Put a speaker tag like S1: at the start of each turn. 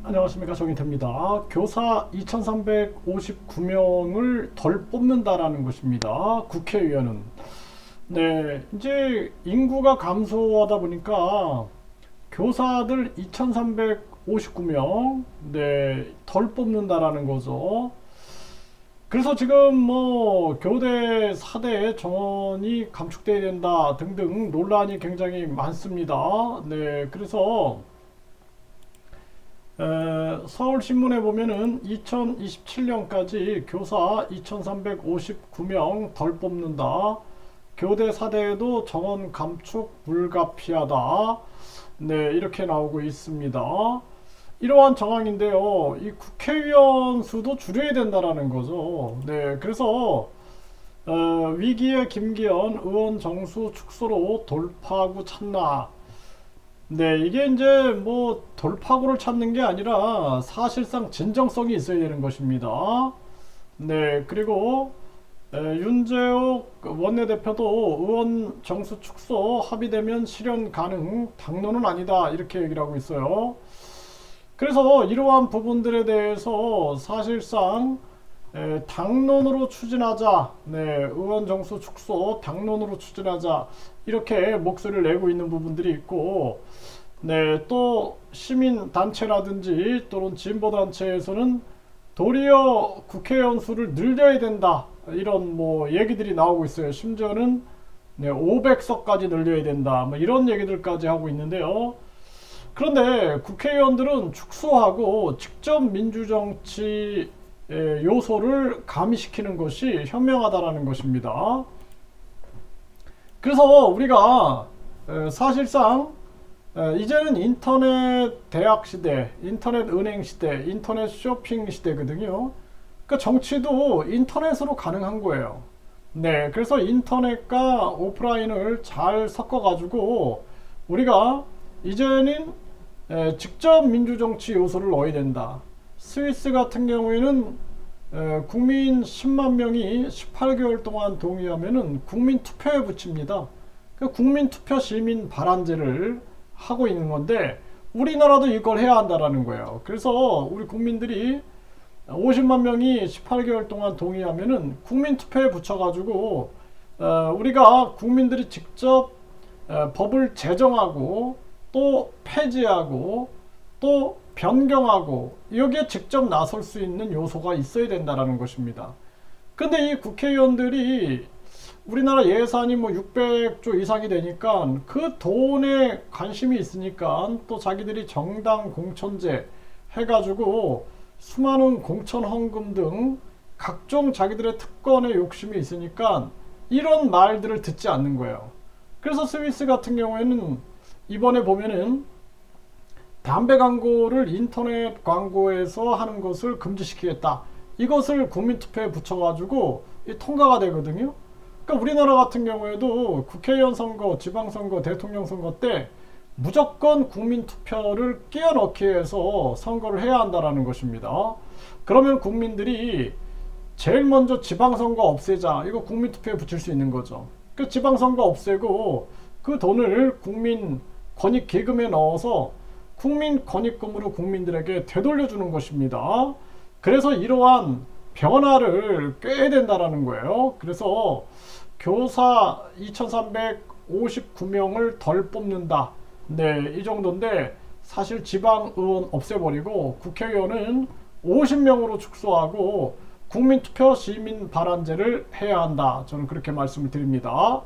S1: 안녕하십니까, 정의태입니다. 교사 2359명을 덜 뽑는다라는 것입니다. 국회의원은. 네, 이제 인구가 감소하다 보니까 교사들 2359명, 네, 덜 뽑는다라는 거죠. 그래서 지금 뭐 교대 4대 정원이 감축돼야 된다 등등 논란이 굉장히 많습니다. 네, 그래서 서울신문에 보면은 2027년까지 교사 2359명 덜 뽑는다. 교대 4대에도 정원 감축 불가피하다. 네, 이렇게 나오고 있습니다. 이러한 정황인데요. 이 국회의원 수도 줄여야 된다라는 거죠. 네, 그래서 위기의 김기현 의원 정수 축소로 돌파구 찾나. 네, 이게 이제 뭐 돌파구를 찾는 게 아니라 사실상 진정성이 있어야 되는 것입니다. 네, 그리고 윤재욱 원내대표도 의원 정수 축소 합의되면 실현 가능, 당론은 아니다 이렇게 얘기를 하고 있어요. 그래서 이러한 부분들에 대해서 사실상 당론으로 추진하자, 네, 의원 정수 축소 당론으로 추진하자 이렇게 목소리를 내고 있는 부분들이 있고, 네, 또 시민 단체라든지 또는 진보 단체에서는 도리어 국회의원 수를 늘려야 된다 이런 뭐 얘기들이 나오고 있어요. 심지어는 네, 500석까지 늘려야 된다 뭐 이런 얘기들까지 하고 있는데요. 그런데 국회의원들은 축소하고 직접 민주정치 요소를 가미시키는 것이 현명하다라는 것입니다. 그래서 우리가 사실상 이제는 인터넷 대학 시대, 인터넷 은행 시대, 인터넷 쇼핑 시대거든요. 그러니까 정치도 인터넷으로 가능한 거예요. 네, 그래서 인터넷과 오프라인을 잘 섞어가지고 우리가 이제는 직접 민주정치 요소를 넣어야 된다. 스위스 같은 경우에는 국민 10만 명이 18개월 동안 동의하면은 국민 투표에 붙입니다. 그 국민 투표 시민 발안제를 하고 있는 건데 우리나라도 이걸 해야 한다라는 거예요. 그래서 우리 국민들이 50만 명이 18개월 동안 동의하면은 국민 투표에 붙여가지고 우리가 국민들이 직접 법을 제정하고 또 폐지하고 또 변경하고 여기에 직접 나설 수 있는 요소가 있어야 된다라는 것입니다. 근데 이 국회의원들이 우리나라 예산이 뭐 600조 이상이 되니까 그 돈에 관심이 있으니까 또 자기들이 정당 공천제 해가지고 수많은 공천 헌금 등 각종 자기들의 특권에 욕심이 있으니까 이런 말들을 듣지 않는 거예요. 그래서 스위스 같은 경우에는 이번에 보면은 담배 광고를 인터넷 광고에서 하는 것을 금지시키겠다. 이것을 국민투표에 붙여가지고 통과가 되거든요. 그러니까 우리나라 같은 경우에도 국회의원 선거, 지방선거, 대통령 선거 때 무조건 국민투표를 끼워 넣기 위해서 선거를 해야 한다는 것입니다. 그러면 국민들이 제일 먼저 지방선거 없애자. 이거 국민투표에 붙일 수 있는 거죠. 그 지방선거 없애고 그 돈을 국민 권익기금에 넣어서 국민 권익금으로 국민들에게 되돌려주는 것입니다. 그래서 이러한 변화를 꾀해야 된다는 거예요. 그래서 교사 2359명을 덜 뽑는다. 네, 이 정도인데 사실 지방의원 없애버리고 국회의원은 50명으로 축소하고 국민투표 시민 발안제를 해야 한다. 저는 그렇게 말씀을 드립니다.